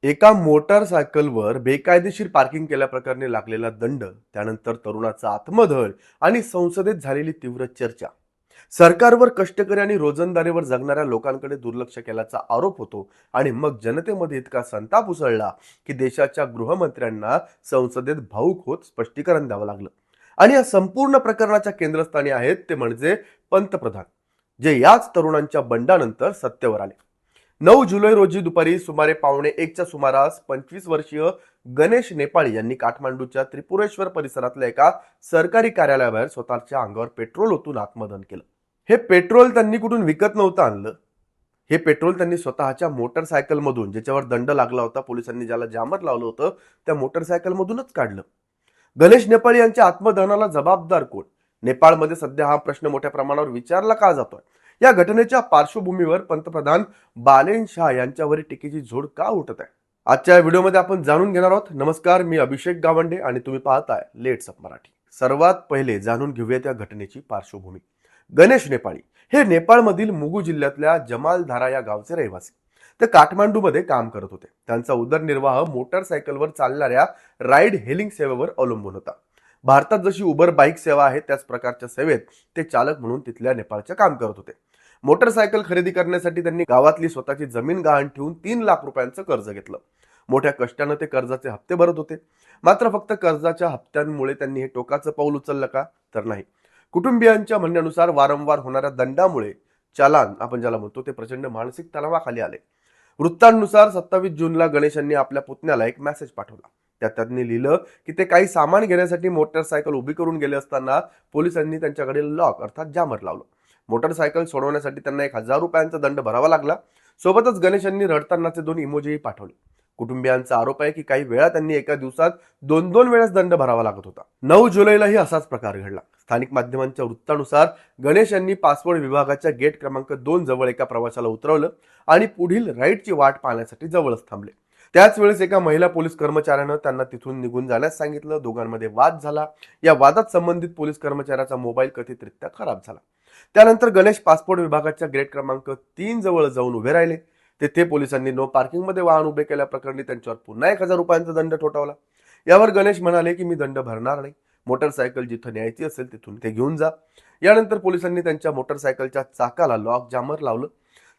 एका मोटारसायकलवर बेकायदेशीर पार्किंग केल्याप्रकरणी लागलेला दंड, त्यानंतर तरुणाचा आत्मदहन आणि संसदेत झालेली तीव्र चर्चा. सरकारवर कष्टकरी आणि रोजंदारीवर जगणाऱ्या लोकांकडे दुर्लक्ष केल्याचा आरोप होतो आणि मग जनतेमध्ये इतका संताप उसळला की देशाच्या गृहमंत्र्यांना संसदेत भाऊक होत स्पष्टीकरण द्यावं लागलं. आणि या संपूर्ण प्रकरणाच्या केंद्रस्थानी आहेत ते म्हणजे पंतप्रधान, जे याच तरुणांच्या बंडानंतर सत्तेवर आले. 9 जुलै रोजी दुपारी सुमारे 1:15च्या सुमारास 25 वर्षीय गणेश नेपाळी यांनी काठमांडूच्या त्रिपुरेश्वर परिसरातल्या एका सरकारी कार्यालयाबाहेर स्वतःच्या अंगावर पेट्रोल ओतून आत्मदहन केलं. हे पेट्रोल त्यांनी कुठून विकत नव्हतं आणलं. हे पेट्रोल त्यांनी स्वतःच्या मोटरसायकलमधून, ज्याच्यावर दंड लागला होता, पोलिसांनी ज्याला जामर लावलं होतं, त्या मोटरसायकलमधूनच काढलं. गणेश नेपाळी यांच्या आत्मदहनाला जबाबदार कोण? नेपाळमध्ये सध्या हा प्रश्न मोठ्या प्रमाणावर विचारला का जातोय? या घटनेच्या पार्श्वभूमीवर पंतप्रधान बालेन शाह यांच्यावरील टीकेची झोड का उठत आहे? आजच्या व्हिडिओमध्ये आपण जाणून घेणार आहोत. नमस्कार, मी अभिषेक गावंडे आणि तुम्ही पाहताय लेट्स अप मराठी. सर्वात पहिले जाणून घेऊयात या घटनेची पार्श्वभूमी. गणेश नेपाळी हे नेपाळमधील मुगू जिल्ह्यातल्या जमालधारा या गावचे रहिवासी. ते काठमांडूमध्ये काम करत होते. त्यांचा उदरनिर्वाह मोटरसायकलवर चालणाऱ्या राईड हेलिंग सेवेवर अवलंबून होता. भारतात जशी उबर बाईक सेवा आहे त्याच प्रकारच्या सेवेत ते चालक म्हणून तिथल्या नेपाळच्या काम करत होते. मोटरसायकल खरेदी करण्यासाठी त्यांनी गावातली स्वतःची जमीन गहाण ठेवून 3 लाख रुपयांचं कर्ज घेतलं. मोठ्या कष्टानं ते कर्जाचे हप्ते भरत होते. मात्र फक्त कर्जाच्या हप्त्यांमुळे त्यांनी हे टोकाचं पाऊल उचललं का? तर नाही. कुटुंबियांच्या म्हणण्यानुसार वारंवार होणाऱ्या दंडामुळे चालान, आपण ज्याला म्हणतो, ते प्रचंड मानसिक तणावाखाली आले. वृत्तांनुसार 27 जूनला गणेशांनी आपल्या पुतण्याला एक मेसेज पाठवला. त्यात त्यांनी लिहिलं की ते काही सामान घेण्यासाठी मोटरसायकल उभी करून गेले असताना पोलिसांनी त्यांच्याकडे लॉक अर्थात जामर लावलं. मोटरसायकल सोडवण्यासाठी त्यांना 1,000 रुपयांचा दंड भरावा लागला. सोबतच गणेशांनी रडतानाचे 2 इमोजीही पाठवले. कुटुंबियांचा आरोप आहे की काही वेळा त्यांनी एका दिवसात 2-2 वेळेस दंड भरावा लागत होता. 9 जुलैलाही असाच प्रकार घडला. स्थानिक माध्यमांच्या वृत्तानुसार गणेश यांनी पासपोर्ट विभागाच्या गेट क्रमांक 2 जवळ एका प्रवाशाला उतरवलं आणि पुढील राईडची वाट पाहण्यासाठी जवळच थांबले. त्याच वेळेस एका महिला पोलीस कर्मचाऱ्यानं त्यांना तिथून निघून जाण्यास सांगितलं. दोघांमध्ये वाद झाला. या वादात संबंधित पोलीस कर्मचाऱ्याचा मोबाईल कथितरित्या खराब झाला. त्यानंतर गणेश पासपोर्ट विभागाच्या गेट क्रमांक 3 जवळ जाऊन उभे राहिले. तेथे पोलिसांनी नो पार्किंगमध्ये वाहन उभे केल्याप्रकरणी त्यांच्यावर पुन्हा 1,000 रुपयांचा दंड ठोठावला. यावर गणेश म्हणाले की मी दंड भरणार नाही. मोटरसायकल जिथं न्यायची असेल तिथून ते घेऊन जा. यानंतर पोलिसांनी त्यांच्या मोटरसायकलच्या चाकाला लॉक जामर लावलं.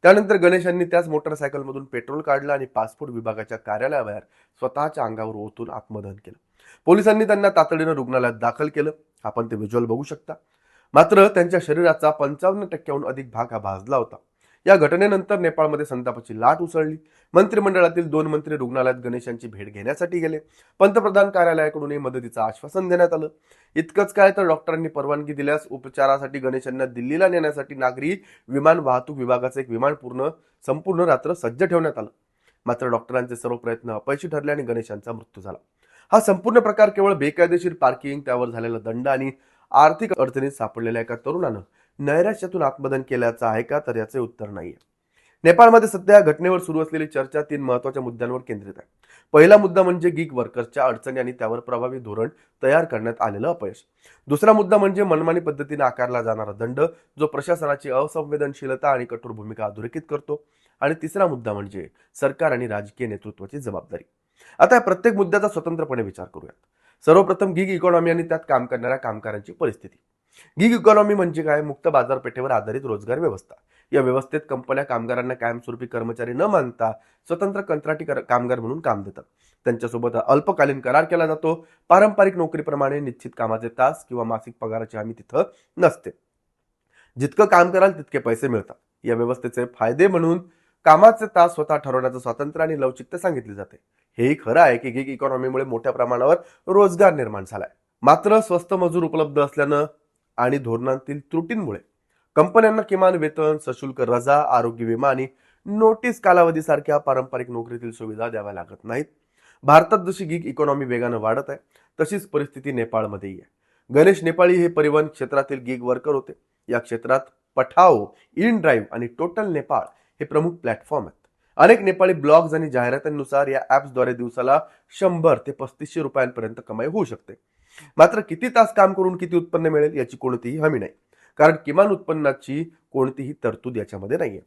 त्यानंतर गणेशांनी त्याच मोटरसायकलमधून पेट्रोल काढलं आणि पासपोर्ट विभागाच्या कार्यालयाबाहेर स्वतःच्या अंगावर ओतून आत्मदहन केलं. पोलिसांनी त्यांना तातडीनं रुग्णालयात दाखल केलं. आपण ते व्हिज्युअल बघू शकता. मात्र त्यांच्या शरीराचा 55% अधिक भाग हा भाजला होता. या घटनेनंतर नेपाळमध्ये संतापाची लाट उसळली. मंत्रिमंडळातील 2 मंत्री रुग्णालयात गणेशांची भेट घेण्यासाठी गेले. पंतप्रधान कार्यालयाकडूनही मदतीचं आश्वासन देण्यात आलं. इतकंच काय तर डॉक्टरांनी परवानगी दिल्यास उपचारासाठी गणेशांना दिल्लीला नेण्यासाठी नागरी विमान वाहतूक विभागाचं एक विमान संपूर्ण रात्र सज्ज ठेवण्यात आलं. मात्र डॉक्टरांचे सर्व प्रयत्न अपयशी ठरले आणि गणेशांचा मृत्यू झाला. हा संपूर्ण प्रकार केवळ बेकायदेशीर पार्किंग, त्यावर झालेला दंड आणि आर्थिक अडचणीत सापडलेल्या एका तरुणानं नैराश्यातून आत्मदहन केल्याचं आहे का? तर याचे उत्तर नाहीये. नेपाळमध्ये सध्या घटनेवर सुरू असलेली चर्चा 3 महत्त्वाच्या मुद्द्यांवर केंद्रित आहे. पहिला मुद्दा म्हणजे गिग वर्कर्सच्या अडचणी आणि त्यावर प्रभावी धोरण तयार करण्यात आलेलं अपयश. दुसरा मुद्दा म्हणजे मनमानी पद्धतीने आकारला जाणारा दंड, जो प्रशासनाची असंवेदनशीलता आणि कठोर भूमिका अधोरेखित करतो. आणि तिसरा मुद्दा म्हणजे सरकार आणि राजकीय नेतृत्वाची जबाबदारी. आता या प्रत्येक मुद्द्याचा स्वतंत्रपणे विचार करूयात. सर्वप्रथम गिग इकॉनॉमी आणि त्यात काम करणाऱ्या कामगारांची परिस्थिती. गिग इकॉनॉमी म्हणजे काय? मुक्त बाजारपेठेवर आधारित रोजगार व्यवस्था. या व्यवस्थेत कंपन्या कामगारांना कायमस्वरूपी कर्मचारी न मानता स्वतंत्र कंत्राटी कामगार म्हणून काम देतात. त्यांच्यासोबत अल्पकालीन करार केला जातो. पारंपरिक नोकरीप्रमाणे निश्चित कामाचे तास किंवा मासिक पगाराची हमी तिथं नसते. जितकं काम कराल तितके पैसे मिळतात. या व्यवस्थेचे फायदे म्हणून कामाचे तास स्वतः ठरवण्याचं स्वातंत्र्य आणि लवचिकता सांगितली जाते. हेही खरं आहे की गिग इकॉनॉमीमुळे मोठ्या प्रमाणावर रोजगार निर्माण झालाय. मात्र स्वस्त मजूर उपलब्ध असल्यानं आणि धोरणांतील त्रुटींमुळे कंपन्यांना किमान वेतन, सशुल्क रजा, आरोग्य विमा आणि नोटीस कालावधीसारख्या पारंपरिक नोकरीतील सुविधा द्याव्या लागत नाहीत. भारतात जशी गिग इकॉनॉमी वेगानं वाढत आहे तशीच परिस्थिती नेपाळमध्येही आहे. गणेश नेपाळी हे परिवहन क्षेत्रातील गिग वर्कर होते. या क्षेत्रात पठाओ, इन ड्राईव्ह आणि टोटल नेपाळ हे प्रमुख प्लॅटफॉर्म आहेत. अनेक नेपाळी ब्लॉग्स आणि जाहिरातांनुसार या ॲप्सद्वारे दिवसाला 100 ते 3500 रुपयांपर्यंत कमाई होऊ शकते. मात्र किती तास काम करून किती उत्पन्न मिळेल याची कोणतीही हमी नाही, कारण किमान उत्पन्नाची कोणतीही तरतूद याच्यामध्ये नाहीये.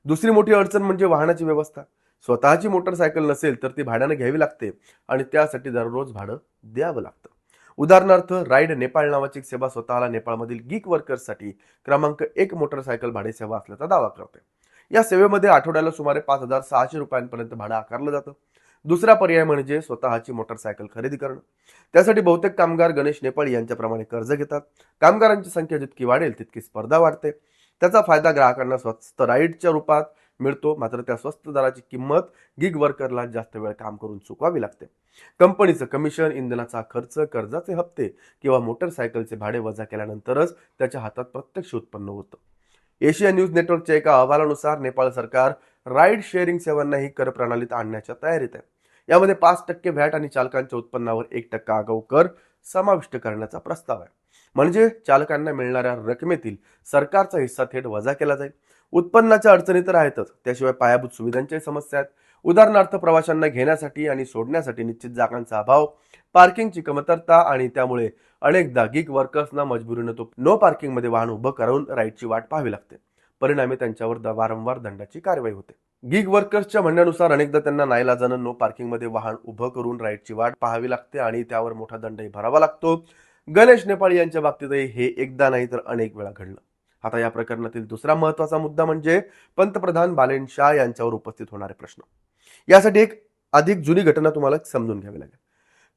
दुसरी मोठी अडचण म्हणजे वाहनाची व्यवस्था. स्वतःची मोटरसायकल नसेल तर ती भाड्याने घ्यावी लागते आणि त्यासाठी दररोज भाडं द्यावं लागतं. उदाहरणार्थ राईड नेपाळ नावाची एक सेवा स्वतःला नेपाळमधील गीक वर्कर्ससाठी क्रमांक 1 मोटरसायकल भाडे सेवा असल्याचा दावा करते. या सेवेमध्ये आठवड्याला सुमारे 5,600 रुपयांपर्यंत भाडं आकारलं जातं. दुसरा पर्याय म्हणजे स्वतःची मोटरसायकल खरेदी करणं. त्यासाठी बहुतेक कामगार गणेश नेपाळी यांच्याप्रमाणे कर्ज घेतात. कामगारांची संख्या जितकी वाढेल तितकी स्पर्धा वाढते. त्याचा फायदा ग्राहकांना स्वस्त राईडच्या रूपात मिळतो, मात्र त्या स्वस्त दराची किंमत गिग वर्करला जास्त वेळ काम करून चुकवावी लागते. कंपनीचं कमिशन, इंधनाचा खर्च, कर्जाचे हप्ते किंवा मोटरसायकलचे भाडे वजा केल्यानंतरच त्याच्या हातात प्रत्यक्ष उत्पन्न होतं. एशिया न्यूज नेटवर्कच्या एका अहवालानुसार नेपाळ सरकार राईड शेअरिंग सेवांनाही कर प्रणालीत आणण्याच्या तयारीत आहे. यामध्ये 5% व्हॅट आणि चालकांच्या उत्पन्नावर 1% आगाऊ कर समाविष्ट करण्याचा प्रस्ताव आहे. म्हणजे चालकांना मिळणाऱ्या रकमेतील सरकारचा हिस्सा थेट वजा केला जाईल. उत्पन्नाच्या अडचणी तर आहेतच, त्याशिवाय पायाभूत सुविधांच्या समस्या आहेत. उदाहरणार्थ प्रवाशांना घेण्यासाठी आणि सोडण्यासाठी निश्चित जागांचा अभाव, पार्किंगची कमतरता आणि त्यामुळे अनेकदा गिग वर्कर्सना मजबुरीनं तो नो पार्किंगमध्ये वाहन उभं करून राईडची वाट पाहावी लागते. परिणामी त्यांच्यावर वारंवार दंडाची कारवाई होते. गिग वर्कर्सच्या म्हणण्यानुसार अनेकदा त्यांना नाईलाजानं नो पार्किंगमध्ये वाहन उभं करून राईडची वाट पाहावी लागते आणि त्यावर मोठा दंडही भरावा लागतो. गणेश नेपाळी यांच्या बाबतीतही हे एकदा नाही तर अनेक वेळा घडलं. आता या प्रकरणातील दुसरा महत्त्वाचा मुद्दा म्हणजे पंतप्रधान बालेन शाह यांच्यावर उपस्थित होणारे प्रश्न. यासाठी एक अधिक जुनी घटना तुम्हाला समजून घ्यावी लागेल.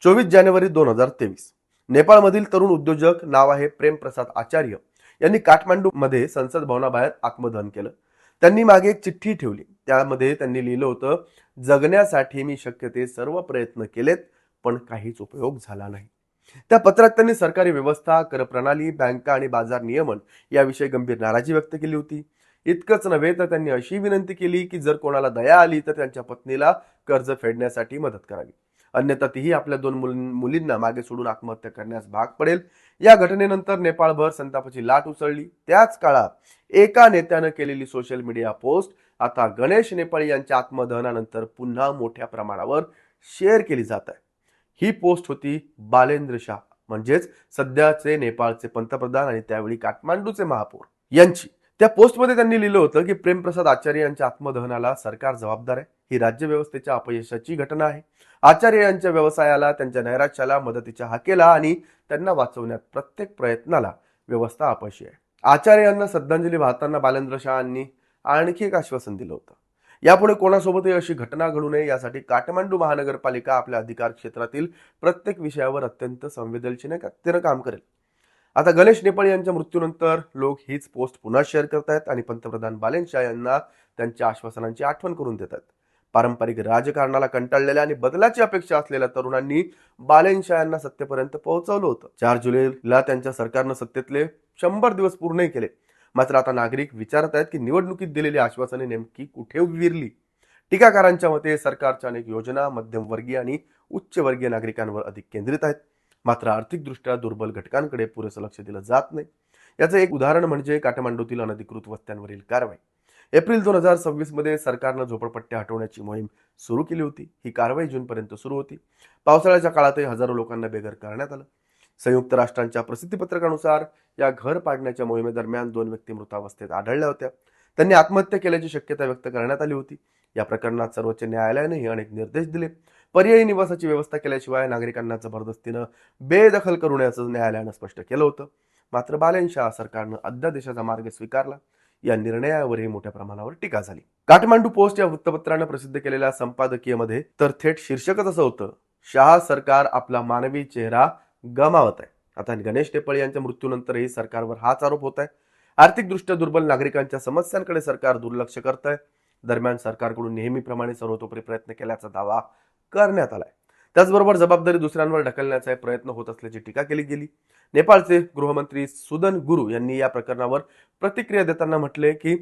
24 जानेवारी 2023 नेपाळमधील तरुण उद्योजक, नाव आहे प्रेम प्रसाद आचार्य, यांनी काठमांडूमध्ये संसद भवनाबाहेर आत्मदहन केलं. त्यांनी मागे एक चिठ्ठी ठेवली. त्यामध्ये त्यांनी लिहिलं होतं, जगण्यासाठी मी शक्य ते सर्व प्रयत्न केलेत पण काहीच उपयोग झाला नाही. त्या पत्रात त्यांनी सरकारी व्यवस्था, कर प्रणाली, बँका आणि बाजार नियमन याविषयी गंभीर नाराजी व्यक्त केली होती. इतकंच नव्हे तर त्यांनी अशी विनंती केली की जर कोणाला दया आली तर त्यांच्या पत्नीला कर्ज फेडण्यासाठी मदत करावी, अन्यथा तीही आपल्या 2 मुलींना मागे सोडून आत्महत्या करण्यास भाग पडेल. या घटनेनंतर नेपाळभर संतापाची लाट उसळली. त्याच काळात एका नेत्यानं केलेली सोशल मीडिया पोस्ट आता गणेश नेपाळी यांच्या आत्मदहनानंतर पुन्हा मोठ्या प्रमाणावर शेअर केली जात आहे. ही पोस्ट होती बालेंद्र शाह, म्हणजेच सध्याचे नेपाळचे पंतप्रधान आणि त्यावेळी काठमांडूचे महापौर यांची. त्या पोस्टमध्ये त्यांनी लिहिलं होतं की प्रेमप्रसाद आचार्य यांच्या आत्मदहनाला सरकार जबाबदार आहे. ही राज्यव्यवस्थेच्या अपयशाची घटना आहे. आचार्य यांच्या व्यवसायाला, त्यांच्या नैराश्याला, मदतीच्या हाकेला आणि त्यांना वाचवण्यात प्रत्येक प्रयत्नाला व्यवस्था अपयशी आहे. आचार्य यांना श्रद्धांजली वाहताना बालेंद्र शाह यांनी आणखी एक आश्वासन दिलं होतं. यापुढे कोणासोबतही अशी घटना घडू नये यासाठी काठमांडू महानगरपालिका आपल्या अधिकार क्षेत्रातील प्रत्येक विषयावर अत्यंत संवेदनशीलतेनं काम करेल. आता गणेश नेपाळी यांच्या मृत्यूनंतर लोक हीच पोस्ट पुन्हा शेअर करतायत आणि पंतप्रधान बालेन शाह यांना त्यांच्या आश्वासनांची आठवण करून देतात. पारंपरिक राजकारणाला कंटाळलेल्या आणि बदलाची अपेक्षा असलेल्या तरुणांनी बालेन शाह यांना सत्तेपर्यंत पोहोचवलं होतं. 4 जुलैला त्यांच्या सरकारनं सत्तेतले 100 दिवस पूर्ण केले. मात्र आता नागरिक विचारत आहेत की निवडणुकीत दिलेली आश्वासने नेमकी कुठे विरली. टीकाकारांच्या मते सरकारच्या अनेक योजना मध्यमवर्गीय आणि उच्चवर्गीय नागरिकांवर अधिक केंद्रित आहेत, मात्र आर्थिकदृष्ट्या दुर्बल घटकांकडे पुरेसं लक्ष दिलं जात नाही. याचं एक उदाहरण म्हणजे काठमांडूतील अनधिकृत वस्त्यांवरील कारवाई. एप्रिल 2026 मध्ये सरकारनं झोपडपट्ट्या हटवण्याची मोहीम सुरू केली होती. ही कारवाई जूनपर्यंत सुरू होती. पावसाळ्याच्या काळातही हजारो लोकांना बेघर करण्यात आलं. संयुक्त राष्ट्रांच्या प्रसिद्धीपत्रकानुसार या घर पाडण्याच्या मोहिमेदरम्यान 2 व्यक्ती मृतावस्थेत आढळल्या होत्या. त्यांनी आत्महत्या केल्याची शक्यता व्यक्त करण्यात आली होती. या प्रकरणात सर्वोच्च न्यायालयानेही अनेक निर्देश दिले. पर्यायी निवासाची व्यवस्था केल्याशिवाय नागरिकांना जबरदस्तीनं बेदखल करू नयेचं न्यायालयानं स्पष्ट केलं होतं. मात्र बालेन शाह सरकारनं अध्यादेशाचा मार्ग स्वीकारला. या निर्णयावरही मोठ्या प्रमाणावर टीका झाली. काठमांडू पोस्ट या वृत्तपत्रानं प्रसिद्ध केलेल्या संपादकीयमध्ये तर थेट शीर्षकच असं होतं, शाह सरकार आपला मानवी चेहरा गमावत आहे. आता गणेश नेपाळी यांच्या मृत्यूनंतरही सरकारवर हाच आरोप होत आहे. आर्थिकदृष्ट्या दुर्बल नागरिकांच्या समस्यांकडे सरकार दुर्लक्ष करत आहे. दरम्यान सरकारकडून नेहमीप्रमाणे सर्वतोपरी प्रयत्न केल्याचा दावा करण्यात आलाय. त्याचबरोबर जबाबदारी दुसऱ्यांवर ढकलण्याचा प्रयत्न होत असल्याची टीका केली गेली. नेपाळचे गृहमंत्री सुदन गुरु यांनी या प्रकरणावर प्रतिक्रिया देताना म्हटले की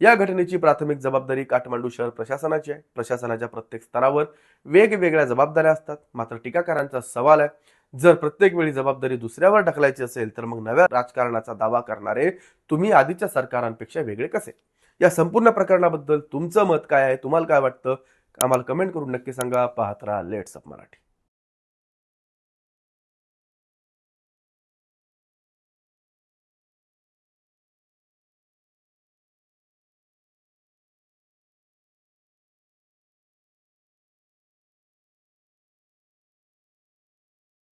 या घटनेची प्राथमिक जबाबदारी काठमांडू शहर प्रशासनाची आहे. प्रशासनाच्या प्रत्येक स्तरावर वेगवेगळ्या जबाबदाऱ्या असतात. मात्र टीकाकारांचा सवाल आहे, जर प्रत्येक वेळी जबाबदारी दुसऱ्यावर ढकलायची असेल तर मग नव्या राजकारणाचा दावा करणारे तुम्ही आधीच्या सरकारांपेक्षा वेगळे कसे? या संपूर्ण प्रकरणाबद्दल तुमचं मत काय आहे? तुम्हाला काय वाटतं? आम्हाला कमेंट करून नक्की सांगा. पाहत राहा लेट्स अप मराठी.